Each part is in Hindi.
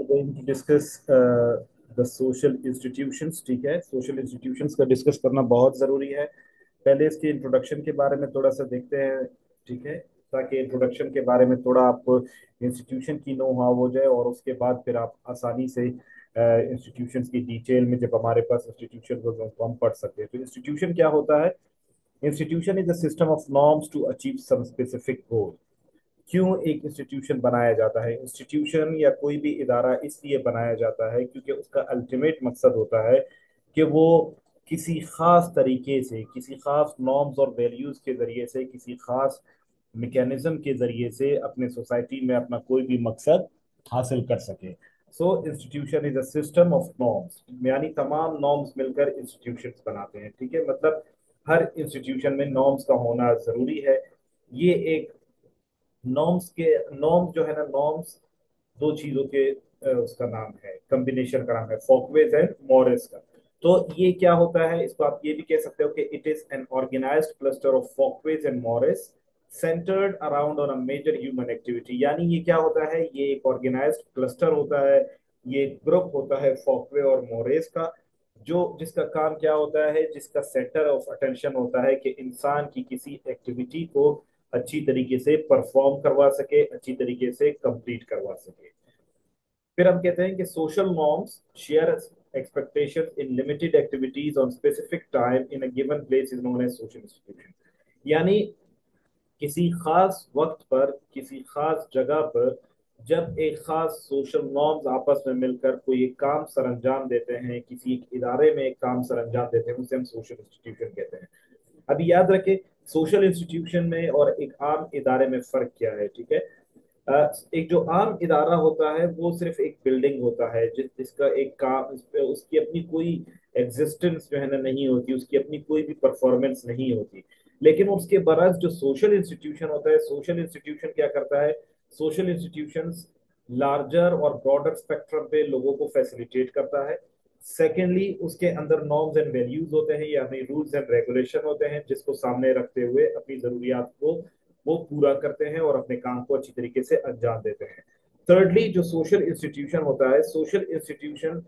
Going to discuss the social institutions. ठीक है, सोशल इंस्टीट्यूशंस का डिस्कस करना बहुत ज़रूरी है। पहले इसके इंट्रोडक्शन के बारे में थोड़ा सा देखते हैं। ठीक है, ताकि इंट्रोडक्शन के बारे में थोड़ा आपको इंस्टीट्यूशन की नो हाउ हो जाए, और उसके बाद फिर आप आसानी से इंस्टीट्यूशंस की डिटेल में, जब हमारे पास इंस्टीट्यूशन हो तो हम पढ़ सकते हैं। तो इंस्टीट्यूशन क्या होता है? Institution is a system of norms to achieve some specific goal. क्यों एक इंस्टीट्यूशन बनाया जाता है? इंस्टीट्यूशन या कोई भी इदारा इसलिए बनाया जाता है क्योंकि उसका अल्टीमेट मकसद होता है कि वो किसी खास तरीके से, किसी खास नॉर्म्स और वैल्यूज के जरिए से, किसी खास मैकेनिज्म के जरिए से अपने सोसाइटी में अपना कोई भी मकसद हासिल कर सके। So institution is a system of norms, यानी तमाम नॉर्म्स मिलकर इंस्टीट्यूशंस बनाते हैं। ठीक है, मतलब हर इंस्टीट्यूशन में नॉर्म्स का होना जरूरी है। ये एक नॉर्म्स जो है ना, नॉर्म्स दो चीजों के उसका नाम है, कॉम्बिनेशन का नाम है, फोकवेज एंड मॉरिस का। तो ये क्या होता है, इसको आप ये भी कह सकते हो कि it is an organised cluster of folkways and mores centred around on a major human activity. यानी ये क्या होता है, ये एक ऑर्गेनाइज्ड क्लस्टर होता है, ये ग्रुप होता है फोकवे और मोरेस का, जो जिसका काम क्या होता है, जिसका सेंटर ऑफ अटेंशन होता है कि इंसान की किसी एक्टिविटी को अच्छी तरीके से परफॉर्म करवा सके, अच्छी तरीके से कंप्लीट करवा सके। फिर हम कहते हैं कि social norms share expectations in limited activities on specific time in a given place is known as social institution। यानी किसी खास वक्त पर, किसी खास जगह पर, जब एक खास सोशल नॉर्म्स आपस में मिलकर कोई एक काम सर अंजाम देते हैं, किसी एक इदारे में एक काम सर अंजाम देते हैं, उसे हम सोशल इंस्टीट्यूशन कहते हैं। अभी याद रखें, सोशल इंस्टीट्यूशन में और एक आम इदारे में फर्क क्या है। ठीक है, एक जो आम इदारा होता है वो सिर्फ एक बिल्डिंग होता है, जिसका एक काम, उसकी अपनी कोई एग्जिस्टेंस जो है ना नहीं होती, उसकी अपनी कोई भी परफॉर्मेंस नहीं होती। लेकिन उसके बरक्स जो सोशल इंस्टीट्यूशन होता है, सोशल इंस्टीट्यूशन क्या करता है, सोशल इंस्टीट्यूशन लार्जर और ब्रॉडर स्पेक्ट्रम पे लोगों को फैसिलिटेट करता है। सेकेंडली, उसके अंदर नॉर्म्स एंड वैल्यूज होते हैं, यानी रूल्स एंड रेगुलेशन होते हैं, जिसको सामने रखते हुए अपनी जरूरियात को वो पूरा करते हैं और अपने काम को अच्छी तरीके से अंजाम देते हैं। थर्डली, जो सोशल इंस्टीट्यूशन होता है, सोशल इंस्टीट्यूशन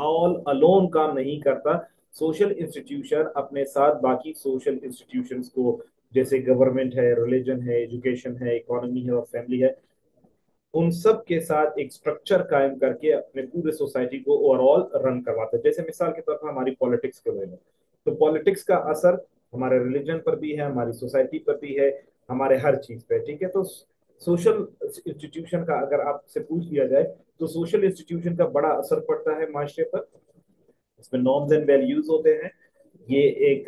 ऑल अलोन काम नहीं करता। सोशल इंस्टीट्यूशन अपने साथ बाकी सोशल इंस्टीट्यूशंस को, जैसे गवर्नमेंट है, रिलीजन है, एजुकेशन है, इकोनॉमी है और फैमिली है, उन सब के साथ एक स्ट्रक्चर कायम करके अपने पूरे सोसाइटी को ओवरऑल रन करवाता है। जैसे मिसाल के तौर पर हमारी पॉलिटिक्स को ले लो, तो पॉलिटिक्स का असर हमारे रिलीजन पर भी है, हमारी सोसाइटी पर भी है, हमारे हर चीज पे। ठीक है, तो सोशल इंस्टीट्यूशन का अगर आपसे पूछ लिया जाए, तो सोशल इंस्टीट्यूशन का बड़ा असर पड़ता है माशरे पर। इसमें नॉर्म्स एंड वैल्यूज होते हैं, ये एक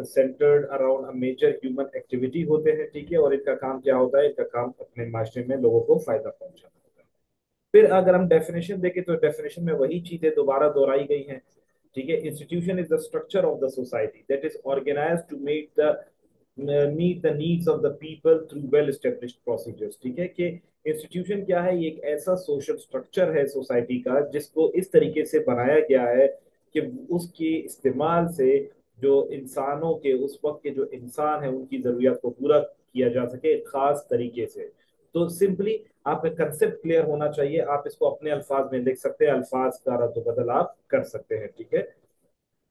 centred around a major human activity होते हैं। ठीक है, और इनका काम क्या होता है, इनका काम अपने माशरे में लोगों को फायदा पहुंचाना होता है। फिर अगर हम डेफिनेशन देखें, तो डेफिनेशन में वही चीजें दोबारा दोहराई गई हैं। ठीक है, institution is the structure of the society that is organised to meet the needs of the people through well established procedures. ठीक है, कि इंस्टीट्यूशन क्या है, ये एक ऐसा सोशल स्ट्रक्चर है सोसाइटी का, जिसको इस तरीके से बनाया गया है कि उसके इस्तेमाल से जो इंसानों के, उस वक्त के जो इंसान है, उनकी जरूरियात को पूरा किया जा सके खास तरीके से। तो सिंपली आप कंसेप्ट क्लियर होना चाहिए, आप इसको अपने अल्फाज में लिख सकते हैं, अल्फाज का रद्द बदल आप कर सकते हैं। ठीक है,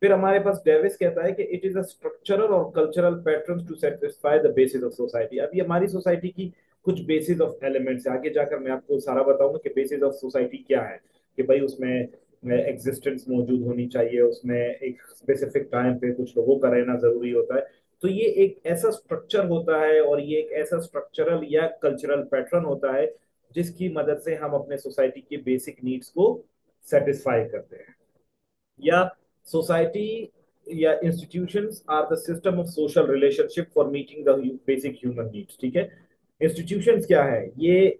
फिर हमारे पास डेविस कहता है कि इट इज अ स्ट्रक्चरल और cultural pattern to satisfy the basis of society. अभी हमारी सोसाइटी की कुछ बेसिस ऑफ एलिमेंट्स है, आगे जाकर मैं आपको सारा बताऊंगा कि बेसिस ऑफ सोसाइटी क्या है। कि भाई उसमें एग्जिस्टेंस मौजूद होनी चाहिए, उसमें एक स्पेसिफिक टाइम पे कुछ लोगों का रहना जरूरी होता है। तो ये एक ऐसा स्ट्रक्चर होता है, और ये एक ऐसा स्ट्रक्चरल या कल्चरल पैटर्न होता है, जिसकी मदद से हम अपने सोसाइटी के बेसिक नीड्स को सेटिस्फाई करते हैं। या सोसाइटी या institutions are the system of social relationship for meeting the basic human needs. ठीक है, इंस्टीट्यूशंस क्या है, ये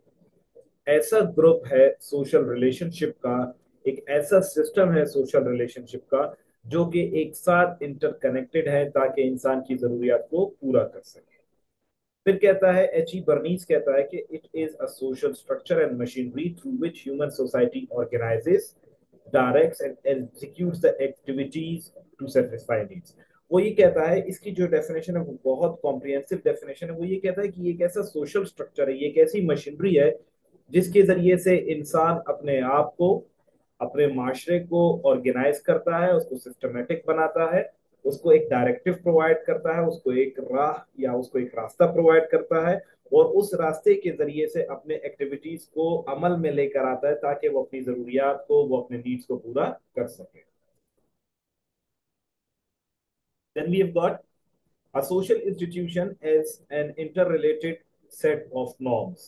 ऐसा ग्रुप है सोशल रिलेशनशिप का, एक ऐसा सिस्टम है सोशल रिलेशनशिप का, जो कि एक साथ इंटरकनेक्टेड है ताकि इंसान की जरूरियात को पूरा कर सके। फिर कहता है, एच ई बर्नीस कहता है कि it is a social structure and machinery through which human society organises, directs and executes the activities to satisfy needs. वो ये कहता है, इसकी जो डेफिनेशन है वो बहुत कॉम्प्रिहेंसिव डेफिनेशन है। वो ये कहता है कि ये एक ऐसा सोशल स्ट्रक्चर है, ये एक ऐसी मशीनरी है जिसके जरिए से इंसान अपने आप को, अपने माशरे को ऑर्गेनाइज करता है, उसको सिस्टमेटिक बनाता है, उसको एक डायरेक्टिव प्रोवाइड करता है, उसको एक राह या उसको एक रास्ता प्रोवाइड करता है, और उस रास्ते के जरिए से अपने एक्टिविटीज को अमल में लेकर आता है ताकि वो अपनी जरूरियात को, वो अपने नीड्स को पूरा कर सके। Then we have got a social institution as an interrelated set of norms.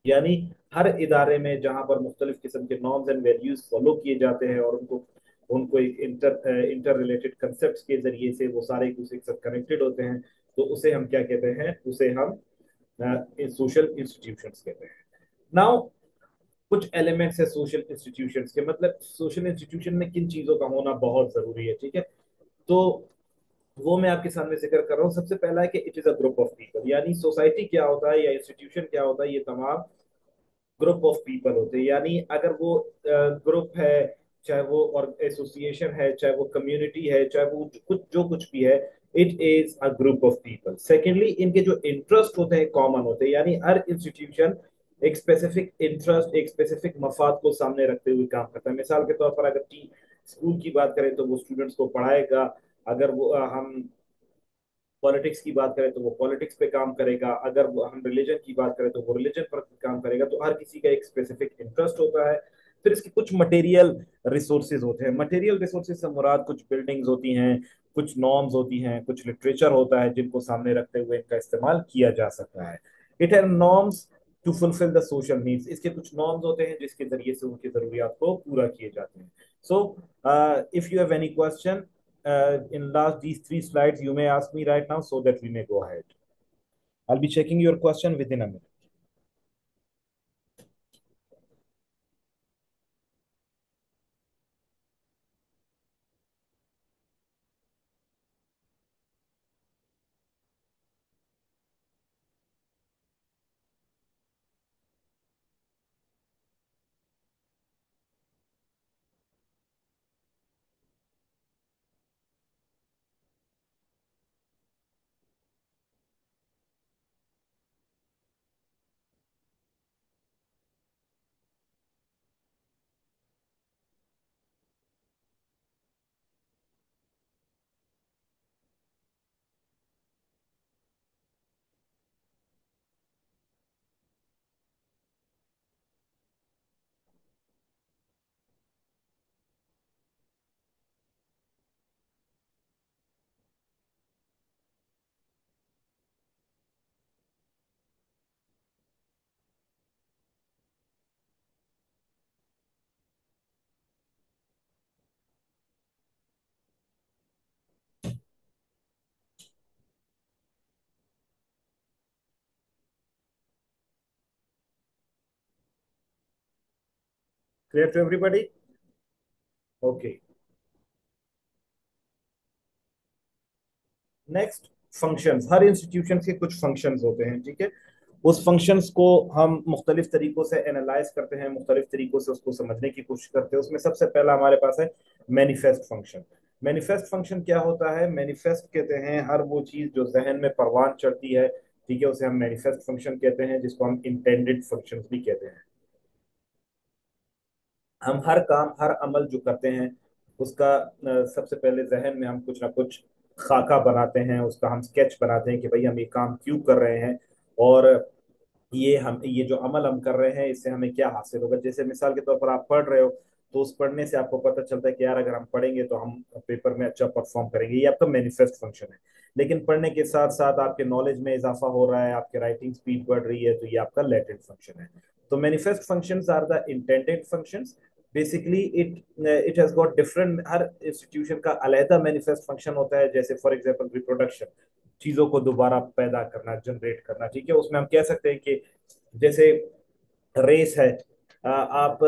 यानी हर इदारे में जहां पर मुख्तलिफ किस्म के नॉर्म्स एंड वैल्यूज फॉलो किए जाते हैं और उनको उनको एक इंटर रिलेटेड कंसेप्ट के जरिए से वो सारे एक दूसरे के साथ कनेक्टेड होते हैं, तो उसे हम क्या कहते हैं, उसे हम सोशल इंस्टीट्यूशंस कहते हैं। नाउ कुछ एलिमेंट्स है सोशल इंस्टीट्यूशंस के, मतलब सोशल इंस्टीट्यूशन में किन चीजों का होना बहुत जरूरी है, ठीक है। तो वो मैं आपके सामने जिक्र कर रहा हूँ। सबसे पहला है कि it is a group of people, यानी सोसाइटी क्या होता है या इंस्टीट्यूशन क्या होता है, ये तमाम ग्रुप ऑफ पीपल होते हैं। यानी अगर वो ग्रुप है, चाहे वो और एसोसिएशन है, चाहे वो कम्युनिटी है, चाहे वो कुछ जो कुछ भी है, it is a group of people. Secondly, इनके जो इंटरेस्ट होते हैं कॉमन होते हैं, यानी हर इंस्टीट्यूशन एक स्पेसिफिक इंटरेस्ट, एक स्पेसिफिक मफाद को सामने रखते हुए काम करता है। मिसाल के तौर पर अगर स्कूल की बात करें तो वो स्टूडेंट्स को पढ़ाएगा। अगर वो हम पॉलिटिक्स की बात करें तो वो पॉलिटिक्स पे काम करेगा। अगर वो हम रिलीजन की बात करें तो वो रिलीजन पर काम करेगा। तो हर किसी का एक स्पेसिफिक इंटरेस्ट होता है। फिर इसके कुछ मटेरियल रिसोर्सेज होते हैं। मटेरियल रिसोर्सेज से मुराद कुछ बिल्डिंग्स होती हैं, कुछ नॉर्म्स होती हैं, कुछ लिटरेचर होता है जिनको सामने रखते हुए इनका इस्तेमाल किया जा सकता है। It have norms to fulfil the social needs. इसके कुछ नॉर्म्स होते हैं जिसके जरिए से उनकी जरूरियात को पूरा किए जाते हैं। So if you have any question in last these three slides, you may ask me right now so that we may go ahead. I'll be checking your question within a minute. Clear to everybody? Okay. Next, functions. Her institution के कुछ फंक्शंस होते हैं, ठीक है। उस फंक्शंस को हम मुख्तलिफ तरीकों से एनालाइज करते हैं, मुख्तलिफ तरीकों से उसको समझने की कोशिश करते हैं। उसमें सबसे पहला हमारे पास है मैनिफेस्ट फंक्शन। मैनिफेस्ट फंक्शन क्या होता है? मैनिफेस्ट कहते हैं हर वो चीज जो जहन में परवान चढ़ती है, ठीक है, उसे हम मैनिफेस्ट फंक्शन कहते हैं, जिसको हम इंटेंडेड फंक्शन भी कहते हैं। हम हर काम, हर अमल जो करते हैं उसका सबसे पहले जहन में हम कुछ ना कुछ खाका बनाते हैं, उसका हम स्केच बनाते हैं कि भाई हम ये काम क्यों कर रहे हैं, और ये जो अमल हम कर रहे हैं इससे हमें क्या हासिल होगा। जैसे मिसाल के तौर पर आप पढ़ रहे हो, तो उस पढ़ने से आपको पता चलता है कि यार अगर हम पढ़ेंगे तो हम पेपर में अच्छा परफॉर्म करेंगे, ये आपका मैनिफेस्ट फंक्शन है। लेकिन पढ़ने के साथ साथ आपके नॉलेज में इजाफा हो रहा है, आपकी राइटिंग स्पीड बढ़ रही है, तो ये आपका लेटेंट फंक्शन है। तो manifest functions are the intended functions. Basically it has got different, हर इंस्टीट्यूशन का अलहदा मैनिफेस्ट फंक्शन होता है। जैसे फॉर एग्जांपल रिप्रोडक्शन, चीजों को दोबारा पैदा करना, जनरेट करना, ठीक है। उसमें हम कह सकते हैं कि जैसे रेस है, आप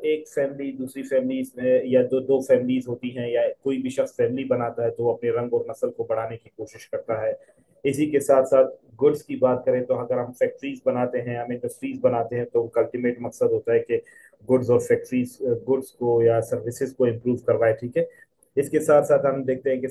एक फैमिली दूसरी फैमिली में, या दो दो फैमिलीज होती हैं, या कोई भी शख्स फैमिली बनाता है तो वो अपने रंग और नस्ल को बढ़ाने की कोशिश करता है। इसी के साथ साथ गुड्स की बात करें तो अगर हम फैक्ट्रीज बनाते हैं, हम इंडस्ट्रीज बनाते हैं, तो उनका अल्टीमेट मकसद होता है कि गुड्स और फैक्ट्रीज गुड्स को या सर्विसेज को इम्प्रूव करवाए, ठीक है। इसके साथ साथ हम देखते हैं कि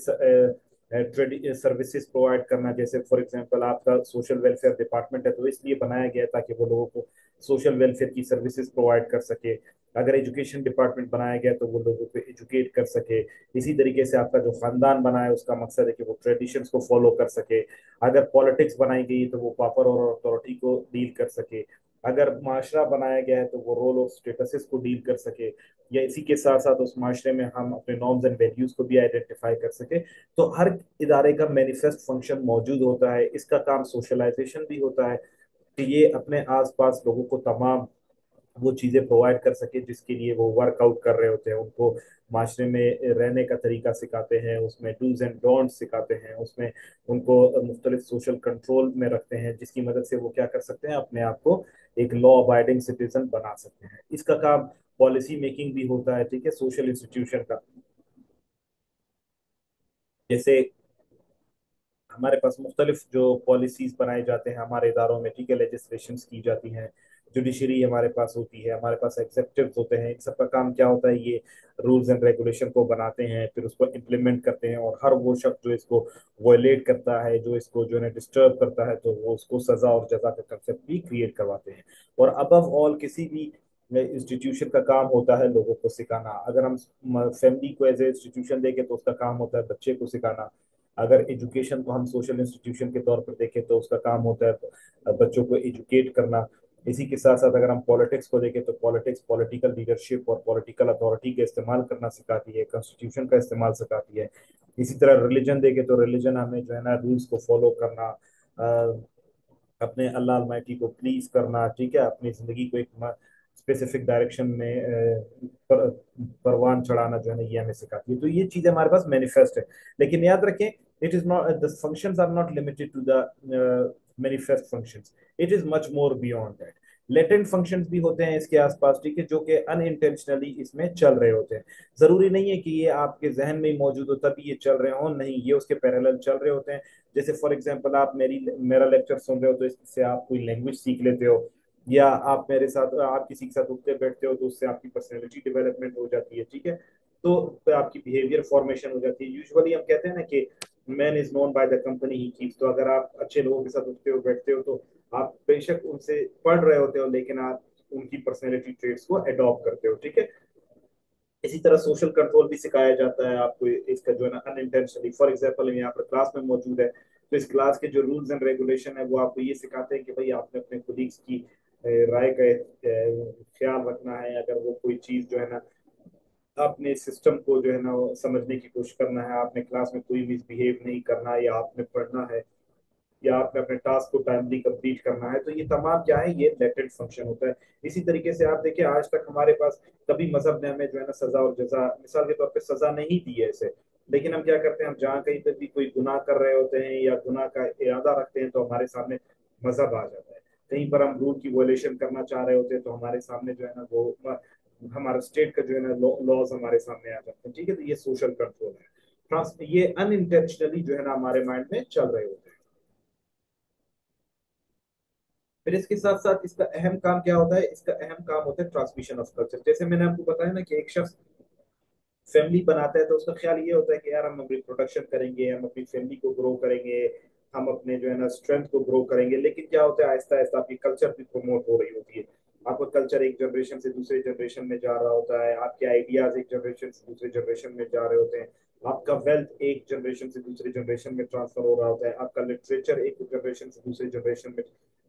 सर्विसेज प्रोवाइड करना, जैसे फॉर एग्जांपल आपका सोशल वेलफेयर डिपार्टमेंट है तो इसलिए बनाया गया है ताकि वो लोगों को सोशल वेलफेयर की सर्विसेज प्रोवाइड कर सके। अगर एजुकेशन डिपार्टमेंट बनाया गया तो वो लोगों को एजुकेट कर सके। इसी तरीके से आपका जो खानदान बना है उसका मकसद है कि वो ट्रेडिशंस को फॉलो कर सके। अगर पॉलिटिक्स बनाई गई तो वो पावर और अथॉरिटी को डील कर सके। अगर माशरा बनाया गया है तो वो रोल ऑफ स्टेटसेस को डील कर सके। या इसी के साथ साथ उस माशरे में हम अपने नॉर्म्स एंड वैल्यूज को भी आइडेंटिफाई कर सके। तो हर इदारे का मैनिफेस्ट फंक्शन मौजूद होता है। इसका काम सोशलाइजेशन भी होता है कि ये अपने आसपास लोगों को तमाम वो चीजें प्रोवाइड कर सके जिसके लिए वो वर्कआउट कर रहे होते हैं। उनको माशरे में रहने का तरीका सिखाते हैं, उसमें डूज एंड डोंट्स सिखाते हैं, उसमें उनको मुख्तलिफ सोशल कंट्रोल में रखते हैं जिसकी मदद से वो क्या कर सकते हैं, अपने आप को एक लॉ अबाइडिंग सिटीजन बना सकते हैं। इसका काम पॉलिसी मेकिंग भी होता है, ठीक है, सोशल इंस्टीट्यूशन का। जैसे हमारे पास मुख्तलिफ जो पॉलिसीज बनाए जाते हैं हमारे इदारों में, ठीक है, लेजिस्लेशन की जाती हैं। जुडिशरी हमारे पास होती है, हमारे पास एग्जेक्टिव होते हैं। इन सब का काम क्या होता है, ये रूल्स एंड रेगुलेशन को बनाते हैं, फिर उसको इम्प्लीमेंट करते हैं। और हर वो शख्स जो इसको वॉयलेट करता है, जो इसको जो है डिस्टर्ब करता है, तो वो उसको सजा और जजा का कंसेप्ट भी क्रिएट करवाते हैं। और अबव ऑल किसी भी इंस्टीट्यूशन का काम होता है लोगों को सिखाना। अगर हम फैमिली को एज ए इंस्टीट्यूशन देखें तो उसका काम होता है बच्चे को सिखाना। अगर एजुकेशन को हम सोशल इंस्टीट्यूशन के तौर पर देखें तो उसका काम होता है बच्चों को एजुकेट करना। इसी के साथ साथ अगर हम पॉलिटिक्स को देखें तो पॉलिटिक्स पॉलिटिकल लीडरशिप और पॉलिटिकल अथॉरिटी का इस्तेमाल करना सिखाती है, कॉन्स्टिट्यूशन का इस्तेमाल सिखाती है। इसी तरह रिलीजन देखें तो रिलीजन हमें जो है ना रूल्स को फॉलो करना, अपने अल्लाह अलमाइटी को प्लीज करना, ठीक है, अपनी जिंदगी को एक स्पेसिफिक डायरेक्शन में परवान चढ़ाना जो है ना, ये हमें सिखाती है। तो ये चीजें हमारे पास मैनिफेस्ट है। लेकिन याद रखें, it is not, the functions are not limited to the manifest functions. It is much more beyond that. Latent functions भी होते हैं इसके आसपास, ठीक है, जो कि अनइंटेंशनली इसमें चल रहे होते हैं। जरूरी नहीं है कि ये आपके जहन में ही मौजूद हो तभी ये चल रहे हो, नहीं, ये उसके पैरेलल चल रहे होते हैं। जैसे फॉर एग्जांपल आप मेरा लेक्चर सुन रहे हो तो इससे आप कोई लैंग्वेज सीख लेते हो। या आप मेरे साथ, आप किसी के साथ उठते बैठते हो तो उससे आपकी पर्सनैलिटी डेवलपमेंट हो जाती है, ठीक है। तो आपकी बिहेवियर फॉर्मेशन हो जाती है। यूजुअली हम कहते हैं ना कि man is known by the company he keeps. तो अगर आप अच्छे लोगों के साथ उठते हो बैठते हो तो आप बेशक उनसे पढ़ रहे होते हो लेकिन आप उनकी पर्सनैलिटी ट्रेट्स को अडॉप्ट करते हो, ठीक है। इसी तरह सोशल कंट्रोल भी सिखाया जाता है आपको इसका जो है ना अनइंटेंशनली। फॉर एग्जांपल यहाँ पर क्लास में मौजूद है तो इस क्लास के जो रूल्स एंड रेगुलेशन है वो आपको ये सिखाते हैं कि भाई आपने अपने कोलीग्स की राय का ख्याल रखना है। अगर वो कोई चीज जो है ना, अपने सिस्टम को जो है ना वो समझने की कोशिश करना है, आपने क्लास में कोई मिसबिहेव नहीं करना है, या आपने पढ़ना है, या आपने अपने टास्क को टाइमली कंप्लीट करना है। तो ये तमाम क्या है, ये लेटेंट फंक्शन होता है। इसी तरीके से आप देखिए आज तक हमारे पास कभी मजहब ने हमें जो है ना सजा और जजा, मिसाल के तौर पे सजा नहीं दी है ऐसे। लेकिन हम क्या करते हैं, हम जहाँ कहीं पर भी कोई गुनाह कर रहे होते हैं या गुनाह का इरादा रखते हैं तो हमारे सामने मजहब आ जाता है। कहीं पर हम रूल की वोलेशन करना चाह रहे होते हैं तो हमारे सामने जो है ना वो हमारा स्टेट का जो है ना लॉज हमारे सामने आ जाते हैं, ठीक है। तो ये सोशल कंट्रोल है। ये अनइंटेंशनली जो है ना हमारे माइंड में चल रहे होते हैं। फिर इसके साथ साथ इसका अहम काम क्या होता है, इसका अहम काम होता है ट्रांसमिशन ऑफ कल्चर। जैसे मैंने आपको बताया ना कि एक शख्स फैमिली बनाता है तो उसका ख्याल ये होता है कि यार हम रिप्रोडक्शन करेंगे, हम अपनी फैमिली को ग्रो करेंगे, हम अपने जो है ना स्ट्रेंथ को ग्रो करेंगे। लेकिन क्या होता है, आहिस्ता आहिस्ता आपकी कल्चर भी प्रमोट हो रही होती है। आपका कल्चर एक जनरेशन से दूसरे जनरेशन में जा रहा होता है, आपके आइडियाज एक जनरेशन से दूसरे जनरेशन में जा रहे होते हैं, आपका वेल्थ एक जनरेशन से दूसरे जनरेशन में ट्रांसफर हो रहा होता है, आपका लिटरेचर एक जनरेशन से दूसरे जनरेशन में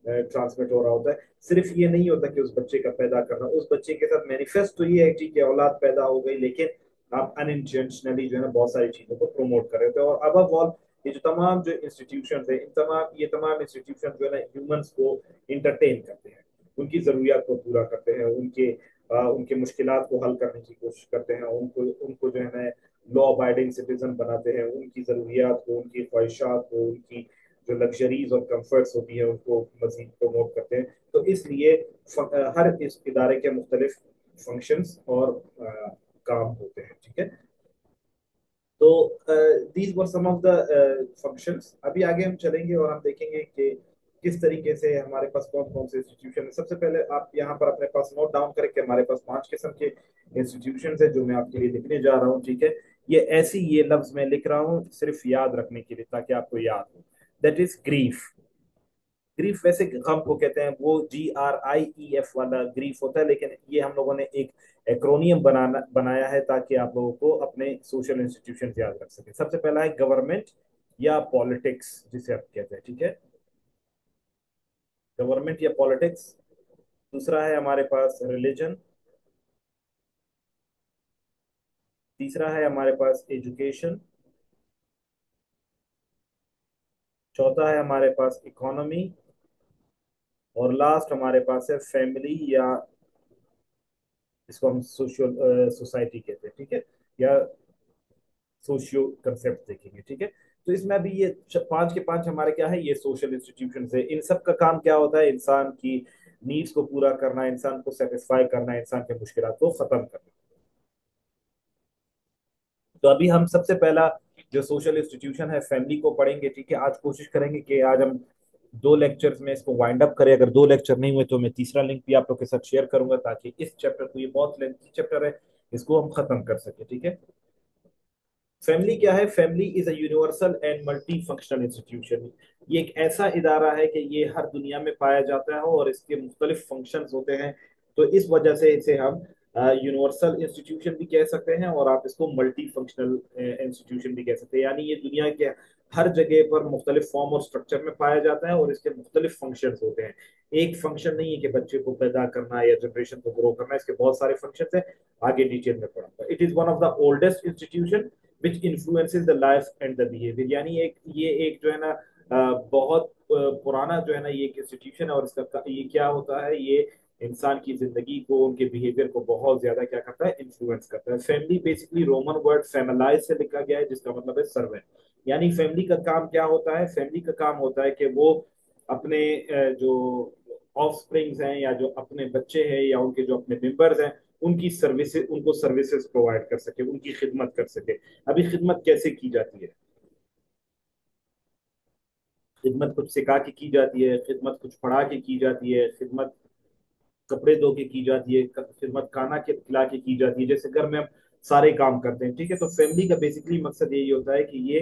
ट्रांसमिट हो रहा होता है। सिर्फ ये नहीं होता कि उस बच्चे का पैदा करना, उस बच्चे के साथ मैनिफेस्ट तो ये है कि औलाद पैदा हो गई, लेकिन आप अनइंटेंशनली जो है ना बहुत सारी चीजों को प्रमोट कर रहे होते हैं। और अब ऑल ये जो तमाम जो इंस्टीट्यूशन है, इन तमाम ये तमाम इंस्टीट्यूशन जो है ना ह्यूमंस को इंटरटेन करते हैं, उनकी जरूरियात को पूरा करते हैं, उनके मुश्किलात को हल करने की कोशिश करते हैं, उनको उनको जो है ना लॉ अबाइडिंग सिटीजन बनाते हैं, उनकी जरूरियात को, उनकी ख्वाहिशात को, उनकी जो लग्जरीज और कंफर्ट्स होती है उनको मजीद प्रमोट करते हैं। तो इसलिए हर इस इदारे के मुख्तलिफ फंक्शंस और काम होते हैं, ठीक है। तो these were some of the functions. अभी आगे हम चलेंगे और हम देखेंगे कि किस तरीके से हमारे पास कौन कौन से इंस्टीट्यूशन है। सबसे पहले आप यहाँ पर अपने पास नोट डाउन करें कि हमारे पास 5 किस्म के इंस्टीट्यूशन है जो मैं आपके लिए लिखने जा रहा हूँ, ठीक है। ये ऐसी ये लफ्ज मैं लिख रहा हूँ सिर्फ याद रखने के लिए ताकि आपको याद हो। That is grief. ग्रीफ वैसे गम को कहते हैं, वो GRIEF वाला ग्रीफ होता है, लेकिन ये हम लोगों ने एक एक्रोनियम बनाया है ताकि आप लोगों को अपने सोशल इंस्टीट्यूशन याद रख सके। सबसे पहला है गवर्नमेंट या पॉलिटिक्स, जिसे आप कहते हैं, ठीक है, गवर्नमेंट या पॉलिटिक्स। दूसरा है हमारे पास रिलीजन। तीसरा है हमारे पास एजुकेशन। चौथा है हमारे पास इकोनॉमी। और लास्ट हमारे पास है फैमिली, या इसको हम सोशियल सोसाइटी कहते हैं, ठीक है, या सोशियो कंसेप्ट देखेंगे, ठीक है। तो इसमें अभी ये पांच के पांच हमारे क्या है, ये सोशल इंस्टीट्यूशन है। इन सब का काम क्या होता है, इंसान की नीड्स को पूरा करना, इंसान को सेटिस्फाई करना, इंसान के मुश्किलात को खत्म करना। तो अभी हम सबसे पहला जो सोशल इंस्टीट्यूशन है फैमिली को पढ़ेंगे, ठीक है। आज कोशिश करेंगे कि आज हम 2 लेक्चर्स में इसको वाइंड अप करें। अगर 2 लेक्चर नहीं हुए तो मैं तीसरा लिंक भी आप लोग के साथ शेयर करूंगा, ताकि इस चैप्टर को, ये बहुत लेंथी चैप्टर है, इसको हम खत्म कर सके, ठीक है। फैमिली क्या है, family is a universal and multi functional institution. ये एक ऐसा इदारा है कि ये हर दुनिया में पाया जाता है और इसके मुख्तलिफ फंक्शंस होते हैं। तो इस वजह से इसे हम यूनिवर्सल इंस्टीट्यूशन भी कह सकते हैं, और आप इसको मल्टी फंक्शनल इंस्टीट्यूशन भी कह सकते हैं। यानी ये दुनिया के हर जगह पर मुख्तलिफ फॉर्म और स्ट्रक्चर में पाया जाता है, और इसके मुख्तलिफ फंक्शंस होते हैं। एक फंक्शन नहीं है कि बच्चे को पैदा करना या जनरेशन को ग्रो करना, इसके बहुत सारे फंक्शंस हैं। आगे डिटेल में पढ़ूंगा। It is one of the oldest institution which influences the life and the behaviour. यानी एक ये एक जो है ना बहुत पुराना जो है ना ये एक इंस्टीट्यूशन है, और इसका ये क्या होता है, ये इंसान की जिंदगी को, उनके बिहेवियर को बहुत ज्यादा क्या करता है, इन्फ्लुएंस करता है। फैमिली बेसिकली रोमन वर्ड फैमिलाइज से लिखा गया है, जिसका मतलब है सर्वेंट। यानी फैमिली का काम क्या होता है, फैमिली का काम होता है कि वो अपने जो ऑफ स्प्रिंग्स हैं, या जो अपने बच्चे हैं, या उनके जो अपने मेंबर्स हैं, उनकी सर्विसेज, उनको सर्विसेज प्रोवाइड कर सके, उनकी खिदमत कर सके। अभी खिदमत कैसे की जाती है, खिदमत कुछ सिखा के की जाती है, खिदमत कुछ पढ़ा के की जाती है, खिदमत कपड़े धो के की जाती है, खिदमत खाना के खिला के की जाती है। जैसे घर में हम सारे काम करते हैं, ठीक है। तो फैमिली का बेसिकली मकसद यही होता है कि ये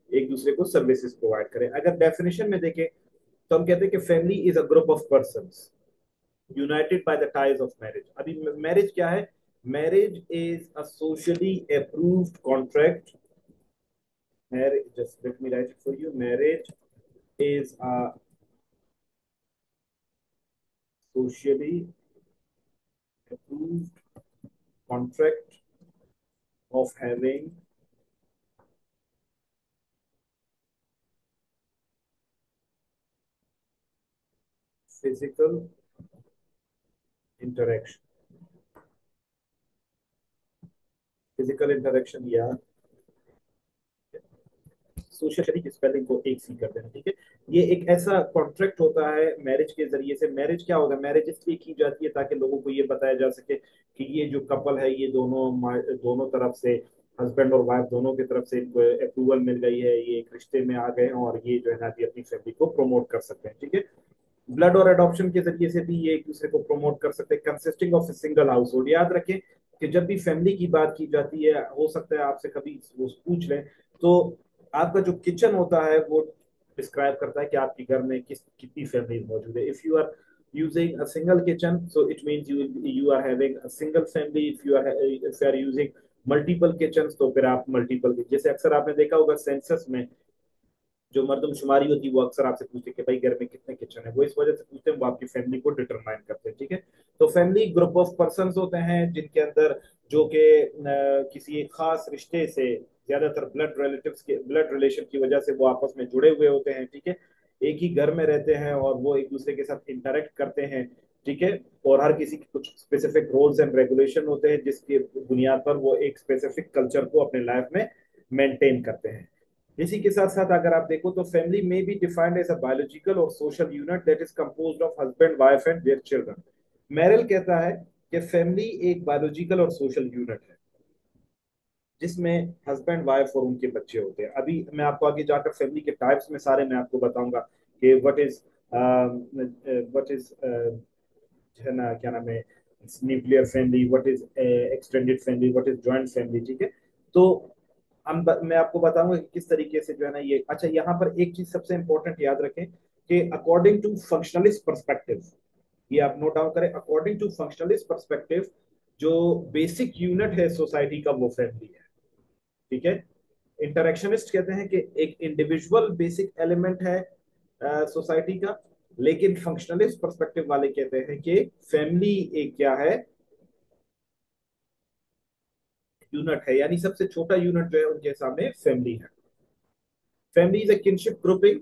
एक दूसरे को सर्विसेज प्रोवाइड करें। अगर डेफिनेशन में देखें तो हम कहते हैं कि family is a group of person United by the ties of marriage. अभी मैरिज क्या है, marriage is a socially approved contract. Marriage, just let me right it for you, marriage is a socially approved contract of having physical interaction, physical interaction या सोशल की स्पेलिंग को एक सी कर देना, ठीक है। ये एक ऐसा कॉन्ट्रैक्ट होता है मैरिज के जरिए से। मैरिज क्या होता है, मैरिज इसलिए की जाती है ताकि लोगों को ये बताया जा सके कि ये जो कपल है, ये दोनों तरफ से, हस्बैंड और वाइफ दोनों की तरफ से इनको अप्रूवल मिल गई है, ये एक रिश्ते में आ गए हैं, और ये जो है ना अभी अपनी फैमिली को प्रमोट कर सकते हैं, ठीक है। ब्लड और एडॉप्शन के जरिए से भी ये एक दूसरे को प्रमोट कर सकते हैं। Consisting of single house hold, याद रखें कि जब भी फैमिली की बात की जाती है, हो सकता है आपसे कभी वो पूछ लें, तो आपका जो किचन होता है वो डिस्क्राइब करता है कि आपके घर में कितनी फैमिली मौजूद है। If you are using a single kitchen, so it means you are having a single family. If you are using multiple kitchens, तो फिर आप मल्टीपल, जैसे अक्सर आपने देखा होगा सेंसस में जो मर्दमशुमारी होती है, वो अक्सर आपसे पूछते हैं कि भाई घर में कितने किचन है। वो इस वजह से पूछते हैं, वो आपकी फैमिली को डिटरमाइन करते हैं, ठीक है। तो फैमिली ग्रुप ऑफ पर्सन होते हैं जिनके अंदर जो कि किसी एक खास रिश्ते से, ज्यादातर ब्लड रिलेटिव्स के ब्लड रिलेशन की वजह से वो आपस में जुड़े हुए होते हैं, ठीक है। एक ही घर में रहते हैं और वो एक दूसरे के साथ इंटरेक्ट करते हैं, ठीक है। और हर किसी के कुछ स्पेसिफिक रूल्स एंड रेगुलेशन होते हैं, जिसकी बुनियाद पर वो एक स्पेसिफिक कल्चर को अपने लाइफ में मेंटेन करते हैं। इसी के साथ साथ अगर आप देखो तो फैमिली में be defined as a biological और social unit that is composed of husband wife and their children. Merrill कहता है कि फैमिली एक बायोलॉजिकल और सोशल यूनिट है, जिसमें हस्बैंड वाइफ और उनके बच्चे होते हैं। अभी मैं आपको आगे जाकर फैमिली के टाइप्स में सारे मैं आपको बताऊंगा कि व्हाट इज है ना, क्या नाम है, nuclear family, what is extended family, what is joint family, ठीक है। तो मैं आपको बताऊंगा कि किस तरीके से जो है ना ये। अच्छा, यहाँ पर एक चीज सबसे इंपॉर्टेंट याद रखें कि अकॉर्डिंग टू फंक्शनलिस्ट परस्पेक्टिव, ये आप नोट डाउन करें, अकॉर्डिंग टू फंक्शनलिस्ट परस्पेक्टिव जो बेसिक यूनिट है सोसाइटी का वो फैमिली है। ठीक है। इंटरेक्शनिस्ट कहते हैं कि एक इंडिविजुअल बेसिक एलिमेंट है सोसाइटी का, लेकिन फंक्शनलिस्ट पर्सपेक्टिव वाले कहते हैं कि फैमिली एक क्या है, यूनिट है, यानी सबसे छोटा यूनिट जो है उनके सामने फैमिली है। Family is a kinship grouping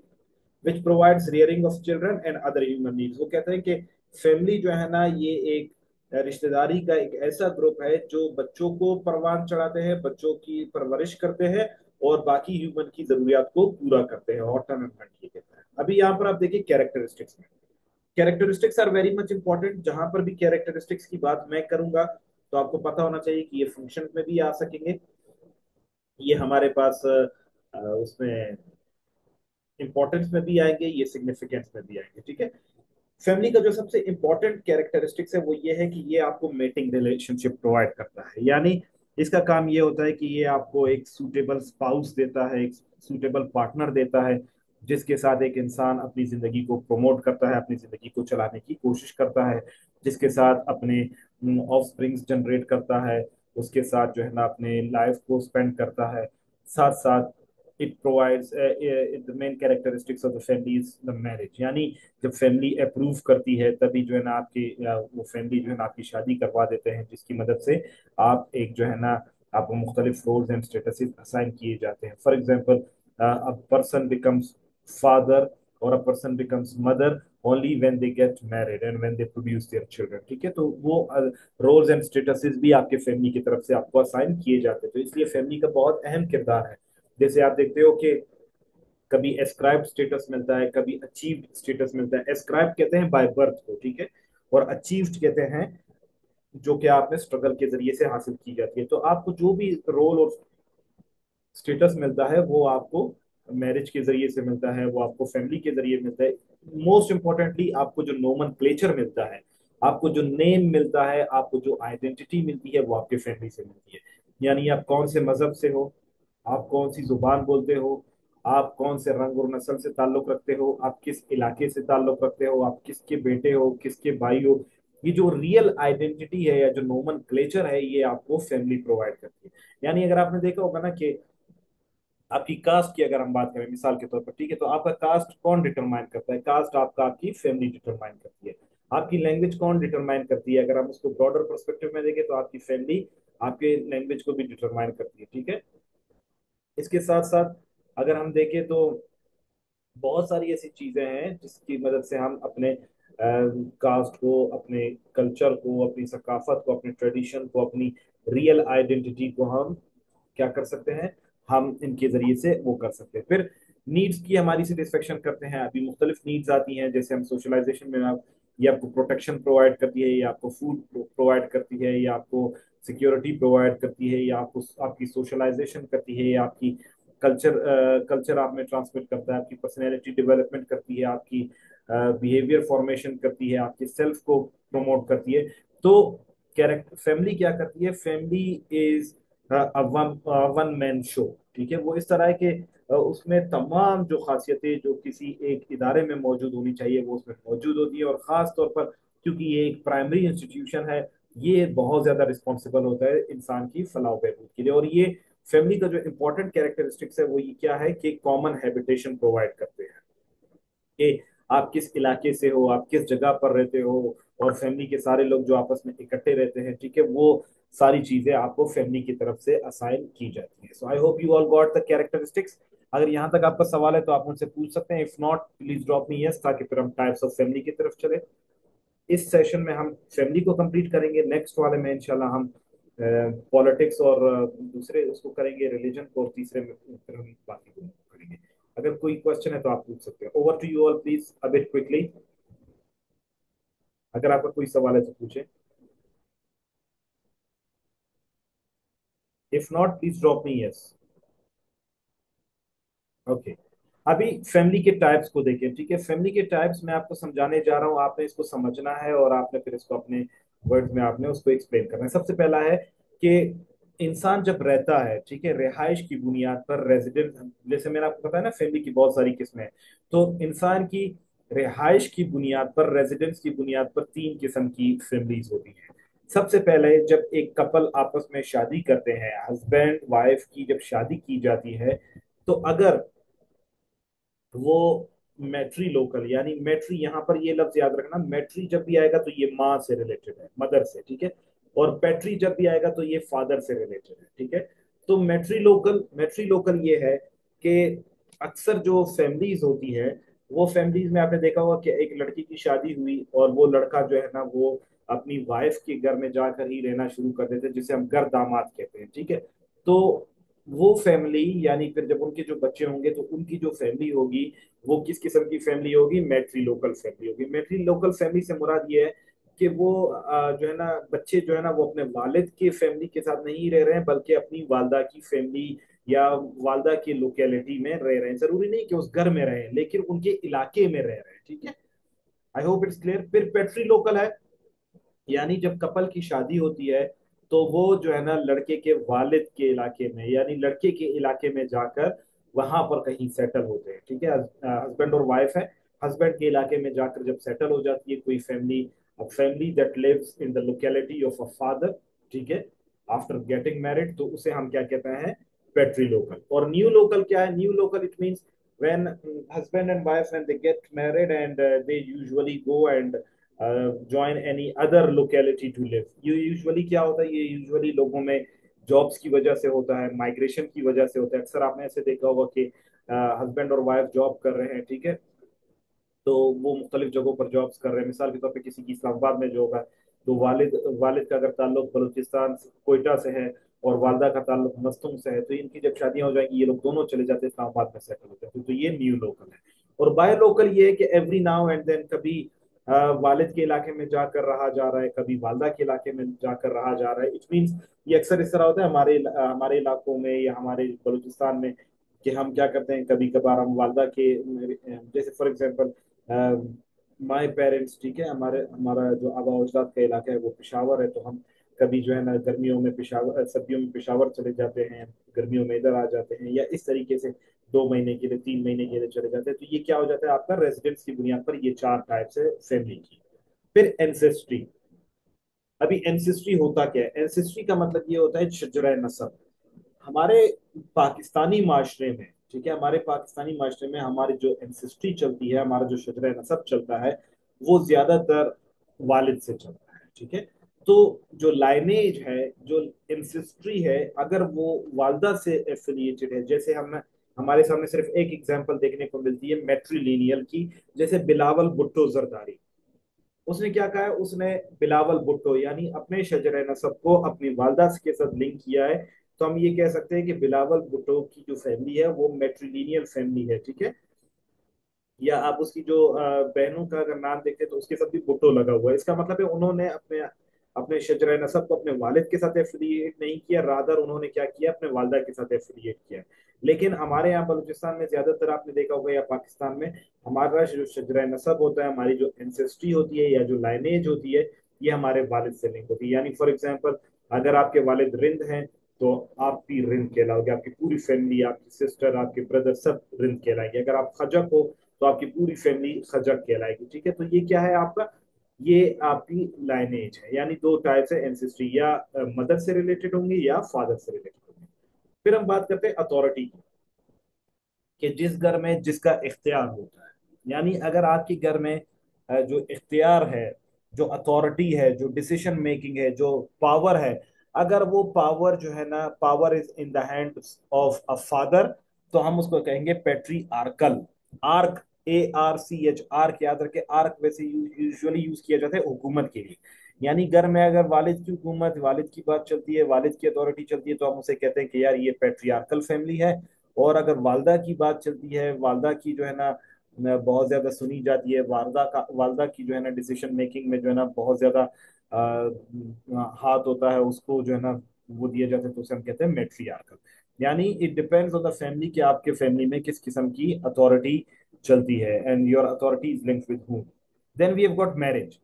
which provides rearing of children and other human needs. वो कहते हैं कि फैमिली जो है ना ये एक रिश्तेदारी का एक ऐसा ग्रुप है जो बच्चों को परवान चढ़ाते हैं, बच्चों की परवरिश करते हैं और बाकी ह्यूमन की जरूरियात को पूरा करते हैं, ऑटम एंड ये कहता है। अभी यहाँ पर आप देखिए कैरेक्टरिस्टिक्स में, characteristics are very much important. जहां पर भी कैरेक्टरिस्टिक्स की बात मैं करूंगा तो आपको पता होना चाहिए कि ये फंक्शन में भी आ सकेंगे, ये हमारे पास उसमें इंपॉर्टेंस में भी आएंगे, ये सिग्निफिकेंस में भी आएंगे। ठीक है। फैमिली का जो सबसे इंपॉर्टेंट कैरेक्टरिस्टिक्स है वो ये है कि ये आपको मेटिंग रिलेशनशिप प्रोवाइड करता है, यानी इसका काम ये होता है कि ये आपको एक सूटेबल स्पाउस देता है, एक सूटेबल पार्टनर देता है, जिसके साथ एक इंसान अपनी जिंदगी को प्रमोट करता है, अपनी जिंदगी को चलाने की कोशिश करता है, जिसके साथ अपने ऑफ स्प्रिंग्स जनरेट करता है, उसके साथ जो है ना अपने लाइफ को स्पेंड करता है। साथ साथ it provides the main characteristics of the family is the marriage, यानी जब फैमिली अप्रूव करती है तभी जो है ना आपकी वो फैमिली जो है ना आपकी शादी करवा देते हैं, जिसकी मदद से आप एक जो है ना आपको मुख्तलिफ रोल्स एंड स्टेटस असाइन किए जाते हैं। For example a person becomes father और a person becomes mother only when they get married and when they produce their children. ठीक है। तो वो रोल्स एंड स्टेटसेस भी आपके फैमिली की तरफ से आपको असाइन किए जाते हैं, तो इसलिए फैमिली का बहुत अहम किरदार है। जैसे आप देखते हो कि कभी एस्क्राइब स्टेटस मिलता है, कभी अचीव्ड स्टेटस मिलता है। एस्क्राइब कहते हैं बाय बर्थ को, ठीक है, और अचीव्ड कहते हैं जो कि आपने स्ट्रगल के जरिए से हासिल की जाती है। तो आपको जो भी रोल और स्टेटस मिलता है वो आपको मैरिज के जरिए से मिलता है, वो आपको फैमिली के जरिए मिलता है। मोस्ट इंपॉर्टेंटली आपको जो नोमन क्लेचर मिलता है, आपको जो नेम मिलता है, आपको जो आइडेंटिटी मिलती है वो आपके फैमिली से मिलती है। यानी आप कौन से मजहब से हो, आप कौन सी जुबान बोलते हो, आप कौन से रंग और नस्ल से ताल्लुक रखते हो, आप किस इलाके से ताल्लुक रखते हो, आप किसके बेटे हो, किसके भाई हो, ये जो रियल आइडेंटिटी है या जो नोमन क्लेचर है ये आपको फैमिली प्रोवाइड करती है। यानी अगर आपने देखा होगा ना कि आपकी कास्ट की अगर हम बात करें मिसाल के तौर पर, ठीक है, तो आपका कास्ट कौन डिटरमाइन करता है? कास्ट आपका आपकी फैमिली डिटरमाइन करती है। आपकी लैंग्वेज कौन डिटरमाइन करती है? अगर हम उसको ब्रॉडर पर्सपेक्टिव में देखें तो आपकी फैमिली आपके लैंग्वेज को भी डिटरमाइन करती है। ठीक है। इसके साथ साथ अगर हम देखें तो बहुत सारी ऐसी चीजें हैं जिसकी मदद से हम अपने कास्ट को, अपने कल्चर को, अपनी सकाफत को, अपने ट्रेडिशन को, अपनी रियल आइडेंटिटी को हम क्या कर सकते हैं, हम इनके जरिए से वो कर सकते हैं। फिर नीड्स की हमारी सेटिस्फेक्शन करते हैं। अभी मुख्तलिफ नीड्स आती हैं, जैसे हम सोशलाइजेशन में आप, ये आपको प्रोटेक्शन प्रोवाइड करती है, या आपको फूड प्रोवाइड करती है, या आपको सिक्योरिटी प्रोवाइड करती है, या आपको आपकी सोशलाइजेशन करती है, या आपकी कल्चर आप में ट्रांसमिट करता है, आपकी पर्सनैलिटी डेवलपमेंट करती है, आपकी बिहेवियर फॉर्मेशन करती है, आपकी सेल्फ को प्रमोट करती है। तो कैरेक्टर फैमिली क्या करती है? Family is one man show. ठीक है। वो इस तरह है कि उसमें तमाम जो खासियतें जो किसी एक इदारे में मौजूद होनी चाहिए वो उसमें मौजूद होती है, और खास तौर पर क्योंकि ये एक प्राइमरी इंस्टीट्यूशन है, ये बहुत ज्यादा रिस्पॉन्सिबल होता है इंसान की फलाह बहबूद के लिए। और ये फैमिली का जो इंपॉर्टेंट कैरेक्टरिस्टिक्स है वो ये क्या है कि कॉमन हैबिटेशन प्रोवाइड करते हैं, कि आप किस इलाके से हो, आप किस जगह पर रहते हो, और फैमिली के सारे लोग जो आपस में इकट्ठे रहते हैं, ठीक है, वो सारी चीजें आपको फैमिली की तरफ से असाइन की जाती है। So I hope you all got the characteristics. अगर यहाँ तक आपका सवाल है तो आप मुझसे पूछ सकते हैं, if not please drop me yes, ताकि फिर हम टाइप्स ऑफ फैमिली की तरफ चले। इस सेशन में हम फैमिली को कंप्लीट करेंगे, नेक्स्ट वाले में इंशाल्लाह हम पॉलिटिक्स और दूसरे उसको करेंगे, रिलीजन को, और तीसरे में फिर हम बाकी को करेंगे। अगर कोई क्वेश्चन है तो आप पूछ सकते हो। Over to you all please, a bit quickly. अगर आपका कोई सवाल है तो पूछें, if not please drop me yes. Okay. अभी फैमिली के टाइप्स को देखें। ठीक है। फैमिली के टाइप्स मैं आपको समझाने जा रहा हूँ, आपने इसको समझना है और आपने फिर इसको अपने वर्ड्स में आपने उसको एक्सप्लेन करना है। सबसे पहला है कि इंसान जब रहता है, ठीक है, रिहाइश की बुनियाद पर रेजिडेंट, जैसे मैंने आपको बताया ना फैमिली की बहुत सारी किस्में हैं, तो इंसान की रिहाइश की बुनियाद पर, रेजिडेंस की बुनियाद पर तीन किस्म की फैमिलीज होती हैं। सबसे पहले जब एक कपल आपस में शादी करते हैं, हस्बैंड वाइफ की जब शादी की जाती है, तो अगर वो मैट्री लोकल, यानी मैट्री यहाँ पर ये लफ्ज याद रखना, मैट्री जब भी आएगा तो ये माँ से रिलेटेड है, मदर से, ठीक है। और पैट्री जब भी आएगा तो ये फादर से रिलेटेड है, ठीक है। तो मैट्री लोकल ये है कि अक्सर जो फैमिलीज होती है, वो फैमिलीज में आपने देखा होगा कि एक लड़की की शादी हुई और वो लड़का जो है ना वो अपनी वाइफ के घर में जाकर ही रहना शुरू कर देते हैं, जिसे हम घर दामाद कहते हैं, ठीक है। तो वो फैमिली, यानी फिर जब उनके जो बच्चे होंगे तो उनकी जो फैमिली होगी वो किस किस्म की फैमिली होगी? मैट्री लोकल फैमिली होगी। मैट्री लोकल फैमिली से मुराद ये है कि वो जो है ना बच्चे जो है ना वो अपने वालिद के फैमिली के साथ नहीं रह रहे हैं, बल्कि अपनी वालदा की फैमिली या वालदा की लोकेलिटी में रह रहे हैं। जरूरी नहीं कि उस घर में रहे, लेकिन उनके इलाके में रह रहे हैं, ठीक है। I hope it's clear. फिर पेट्री लोकल है, यानी जब कपल की शादी होती है तो वो जो है ना लड़के के वालिद के इलाके में, यानी लड़के के इलाके में जाकर वहां पर कहीं सेटल होते हैं, ठीक है। हस्बैंड और वाइफ है, हस्बैंड के इलाके में जाकर जब सेटल हो जाती है कोई family, a family that lives in the locality of a father, ठीक है, आफ्टर गेटिंग मैरिड, तो उसे हम क्या कहते हैं? Petri local. और न्यू लोकल क्या है? New local it means when husband and wife when they get married and they usually go and join any other locality to live। ये यूजुअली क्या होता है? ये यूजुअली लोगों में जॉब्स की वजह से होता है, माइग्रेशन की वजह से होता है। अक्सर आपने ऐसे देखा होगा कि हस्बैंड और वाइफ जॉब कर रहे हैं, ठीक है, तो वो मुख्तलिफ जगहों पर जॉब्स कर रहे हैं। मिसाल के तौर पे किसी की इस्लामाबाद में जॉब है, तो वालिद वालिद का अगर ताल्लुक बलूचिस्तान कोयटा से है और वालदा का ताल्लुक मस्तूम से है, तो इनकी जब शादियां हो जाएंगी ये लोग दोनों चले जाते हैं इस्लामाबाद में सेटल होते हैं। तो ये न्यू लोकल है। और बाय लोकल ये है कि एवरी नाउ एंड देन कभी वालिद के इलाके में जाकर रहा जा रहा है, कभी वालदा के इलाके में जाकर रहा जा रहा है। इट मीन्स ये अक्सर इस तरह होता है हमारे इलाकों में या हमारे बलूचिस्तान में, कि हम क्या करते हैं, कभी कभार हम वालदा के, जैसे फॉर एग्जांपल माय पेरेंट्स, ठीक है, हमारे हमारा जो आबा अजदाद का इलाका है वो पेशावर है, तो हम कभी जो है ना गर्मियों में पेशावर, सर्दियों में पेशावर चले जाते हैं, गर्मियों में इधर आ जाते हैं, या इस तरीके से 2 महीने के लिए 3 महीने के लिए चले जाते हैं। तो ये क्या हो जाता है आपका? रेजिडेंस की बुनियाद पर ये चार टाइप्स है फैमिली की। फिर एंसेस्ट्री। अभी एंसेस्ट्री होता क्या है? एंसेस्ट्री का मतलब ये होता है शजरा नसब। हमारे पाकिस्तानी माशरे में, ठीक है, हमारे पाकिस्तानी माशरे में हमारी जो एंसेस्ट्री चलती है, हमारा जो शजरा नसब चलता है, वो ज्यादातर वालिद से चलता है, ठीक है। तो जो लाइनेज है, जो एंसेस्ट्री है, अगर वो वालदा से एफिलिएटेड है, जैसे हम हमारे सामने सिर्फ एक एग्जांपल देखने को मिलती है मैट्रिलिनियल की, जैसे बिलावल भुट्टो जरदारी। उसने क्या कहा है? उसने बिलावल भुट्टो यानी अपने शजर नसब को अपनी वालदा के साथ लिंक किया है। तो हम ये कह सकते हैं कि बिलावल भुट्टो की जो फैमिली है वो मैट्रिलिनियल फैमिली है, ठीक है। या आप उसकी जो बहनों का अगर नाम देखते हैं तो उसके साथ भी भुट्टो लगा हुआ है। इसका मतलब है उन्होंने अपने अपने शजर नसब को अपने वालिद के साथ एफिलिएट नहीं किया, रादर उन्होंने क्या किया? अपने वालदा के साथ एफिलिएट किया। लेकिन हमारे यहाँ बलूचिस्तान में ज्यादातर आपने देखा होगा, या पाकिस्तान में, हमारा जो शजर नसब होता है, हमारी जो एंसेस्ट्री होती है या जो लाइनेज होती है, ये हमारे वालिद से लिंक होती है। यानी फॉर एग्जाम्पल अगर आपके वालिद रिंद हैं तो आप भी रिंद कहलाओगे, आपकी पूरी फैमिली, आपकी सिस्टर, आपके ब्रदर सब रिंद कहलाएंगे। अगर आप खजक हो तो आपकी पूरी फैमिली खजक कहलाएगी, ठीक है। तो ये क्या है आपका? ये आपकी लाइनेज है। यानी दो टाइप्स है एंसेस्ट्री, या मदर से रिलेटेड होंगे या फादर से रिलेटेड होंगे। फिर हम बात करते हैं अथॉरिटी की, कि जिस घर में जिसका इख्तियार होता है, यानी अगर आपके घर में जो इख्तियार है, जो अथॉरिटी है, जो डिसीजन मेकिंग है, जो पावर है, अगर वो पावर जो है ना, power is in the hand of a father, तो हम उसको कहेंगे पेट्री आर्कल। आर्क, ARCH, आर्क याद रखे। आर्क वैसे यूजुअली यूज किया जाता है हुकूमत के लिए। यानी घर में अगर वालिद की हुकूमत, वालिद की बात चलती है, वालिद की अथॉरिटी चलती है, तो हम उसे कहते हैं कि यार ये पेट्रियार्कल फैमिली है। और अगर वालदा की बात चलती है, वालदा की जो है ना बहुत ज्यादा सुनी जाती है, वालदा की जो है ना डिसीजन मेकिंग में जो है ना बहुत ज्यादा हाथ होता है, उसको जो है ना वो दिया जाता है, तो उसे हम कहते हैं मेट्रियार्कल। यानी it depends on the family कि आपके फैमिली में किस किस्म की अथॉरिटी चलती है, and your authority is linked with whom. Then we have got marriage.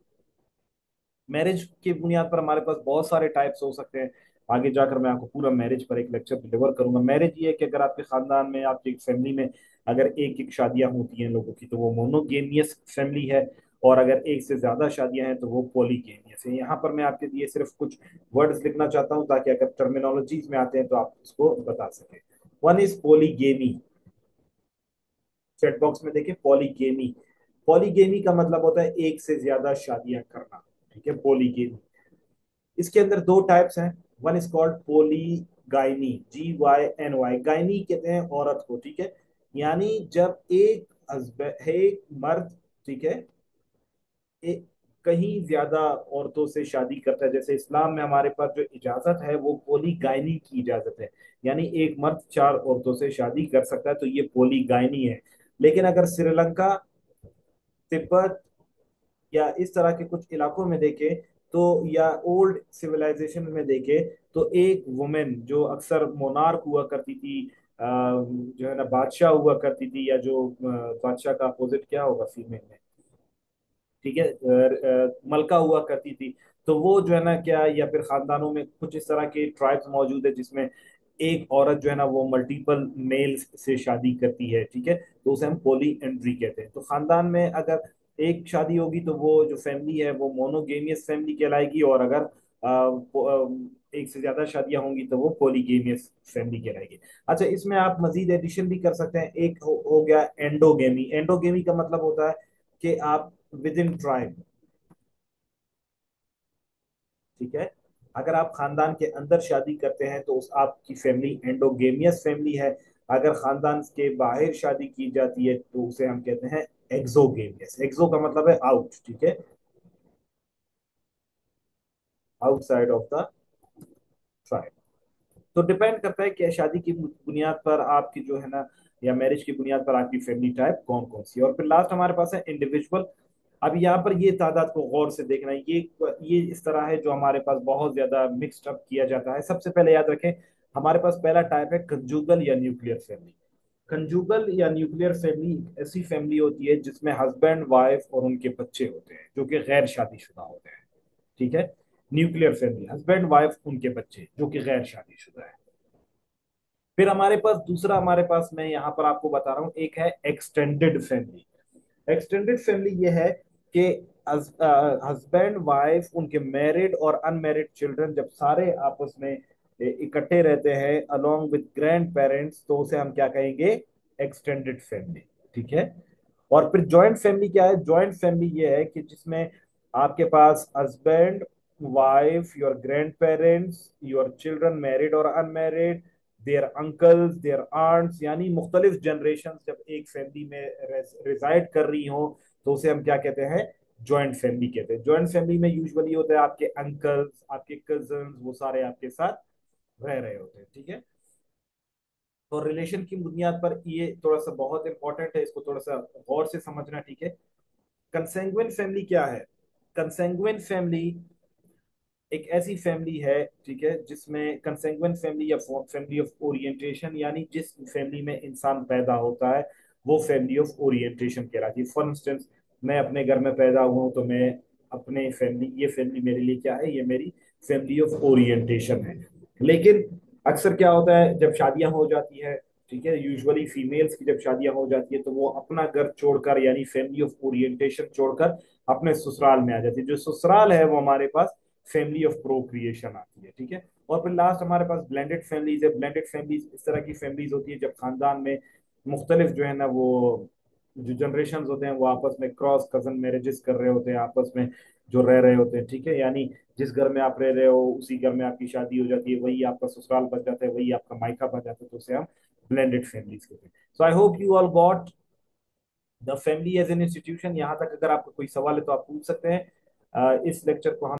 Marriage की बुनियाद पर हमारे पास बहुत सारे टाइप्स हो सकते हैं। आगे जाकर मैं आपको पूरा मैरिज पर एक लेक्चर डिलीवर करूंगा। मैरिज ये है कि अगर आपके खानदान में, आपकी एक फैमिली में अगर एक एक शादियां होती हैं लोगों की, तो वो मोनोगेमियस फैमिली है। और अगर एक से ज्यादा शादियां हैं तो वो पॉलीगेमियस है। यहाँ पर मैं आपके लिए सिर्फ कुछ वर्ड्स लिखना चाहता हूँ ताकि अगर टर्मिनोलॉजीज में आते हैं तो आप उसको बता सकें। One is polygamy. Chat box में देखिए, पॉलीगेमी। पॉलीगेमी का मतलब होता है एक से ज्यादा शादियां करना। ठीक है, पॉलीगेमी। इसके अंदर दो टाइप्स हैं। One is called polygyny, GYNY। Gyny कहते हैं औरत को, ठीक है। यानी जब एक हस्बैंड, एक मर्द, ठीक है, एक कहीं ज्यादा औरतों से शादी करता है। जैसे इस्लाम में हमारे पास जो इजाजत है वो पोलीगाइनी की इजाजत है। यानी एक मर्द चार औरतों से शादी कर सकता है, तो ये पोलीगाइनी है। लेकिन अगर श्रीलंका, तिब्बत या इस तरह के कुछ इलाकों में देखें तो, या ओल्ड सिविलाइजेशन में देखें, तो एक वुमेन जो अक्सर मोनार्क हुआ करती थी, जो है ना बादशाह हुआ करती थी, या जो बादशाह का अपोजिट क्या होगा फीमेल में, ठीक है, मलका हुआ करती थी। तो वो जो है ना क्या, या फिर खानदानों में कुछ इस तरह के ट्राइब्स मौजूद है जिसमें एक औरत जो है ना वो मल्टीपल मेल्स से शादी करती है, ठीक है। तो उसे हम पॉली एंट्री कहते हैं। तो खानदान में अगर एक शादी होगी तो वो जो फैमिली है वो मोनोगेमियस फैमिली कहलाएगी, और अगर एक से ज्यादा शादियां होंगी तो वो पॉलीगेमियस फैमिली कहलाएगी। अच्छा, इसमें आप मजीद एडिशन भी कर सकते हैं। एक हो गया एंडोगेमी। एंडोगेमी का मतलब होता है कि आप विद इन ट्राइब, ठीक है, अगर आप खानदान के अंदर शादी करते हैं तो उस आपकी फैमिली एंडोगेमियस फैमिली है। अगर खानदान के बाहर शादी की जाती है तो उसे हम कहते हैं एक्सोगेमियस। एक्सो का मतलब है आउट, ठीक है, आउटसाइड ऑफ द ट्राइब। तो डिपेंड करता है कि शादी की बुनियाद पर आपकी जो है ना, या मैरिज की बुनियाद पर आपकी फैमिली टाइप कौन कौन सी है। और फिर लास्ट हमारे पास है इंडिविजुअल। अब यहाँ पर ये तादाद को गौर से देखना है। ये इस तरह है जो हमारे पास बहुत ज्यादा मिक्सड अप किया जाता है। सबसे पहले याद रखें, हमारे पास पहला टाइप है कंजुगल या न्यूक्लियर फैमिली। कंजुगल या न्यूक्लियर फैमिली ऐसी फैमिली होती है जिसमें हस्बैंड वाइफ और उनके बच्चे होते हैं जो कि गैर शादीशुदा होते हैं, ठीक है। न्यूक्लियर फैमिली, हस्बैंड वाइफ उनके बच्चे जो कि गैर शादीशुदा है। फिर हमारे पास दूसरा, हमारे पास मैं यहाँ पर आपको बता रहा हूँ, एक है एक्सटेंडेड फैमिली। एक्सटेंडेड फैमिली ये है कि हस्बैंड वाइफ, उनके मैरिड और अनमैरिड चिल्ड्रन जब सारे आपस में इकट्ठे रहते हैं अलोंग विद ग्रैंड पेरेंट्स, तो उसे हम क्या कहेंगे, एक्सटेंडेड फैमिली, ठीक है। और फिर जॉइंट फैमिली क्या है? जॉइंट फैमिली ये है कि जिसमें आपके पास husband wife, your grandparents, your children married और unmarried, their uncles, their aunts, यानी मुख्तलिफ जनरेशन जब एक फैमिली में रिजाइड कर रही हो, तो उसे हम क्या कहते हैं, जॉइंट फैमिली कहते हैं। जॉइंट फैमिली में यूजुअली होता है आपके अंकल्स, आपके कजन्स, वो सारे आपके साथ रह रहे होते हैं, ठीक है। और रिलेशन की बुनियाद पर ये थोड़ा सा बहुत इंपॉर्टेंट है, इसको थोड़ा सा गौर से समझना, ठीक है। कंसेंगुइन फैमिली क्या है? कंसेंगुइन फैमिली एक ऐसी फैमिली है, ठीक है, जिसमें कंसेंगुइन फैमिली या फैमिली ऑफ ओरिएंटेशन, यानी जिस फैमिली में इंसान पैदा होता है वो फैमिली ऑफ ओरिएंटेशन कहलाती है। फॉर इंस्टेंस, मैं अपने घर में पैदा हुआ हूं तो मैं अपने फैमिली, ये फैमिली मेरे लिए क्या है, ये मेरी फैमिली ऑफ ओरिएंटेशन है। लेकिन अक्सर क्या होता है जब शादियां हो जाती है, ठीक है, यूजुअली फीमेल्स की जब शादियां हो जाती है तो वो अपना घर छोड़कर, यानी फैमिली ऑफ ओरिएंटेशन छोड़कर अपने ससुराल में आ जाती है। जो ससुराल है वो हमारे पास फैमिली ऑफ प्रोक्रिएशन आती है, ठीक है। और फिर लास्ट हमारे पास ब्लेंडेड फैमिलीज है। ब्लेंडेड फैमिलीज इस तरह की फैमिलीज होती है जब खानदान में मुख्तलिफ जो है ना वो जो जनरेशन होते हैं वो आपस में क्रॉस कजन मैरिजेस कर रहे होते हैं, आपस में जो रह रहे होते हैं, ठीक है। यानी जिस घर में आप रह रहे हो उसी घर में आपकी शादी हो जाती है, वही आपका ससुराल बन जाता है, वही आपका मायका बन जाता है, तो उसे हम ब्लेंडेड फैमिलीज कहते हैं। So I hope you all got the family as an institution. यहाँ तक अगर आपका कोई सवाल है तो आप पूछ सकते हैं। इस लेक्चर को हम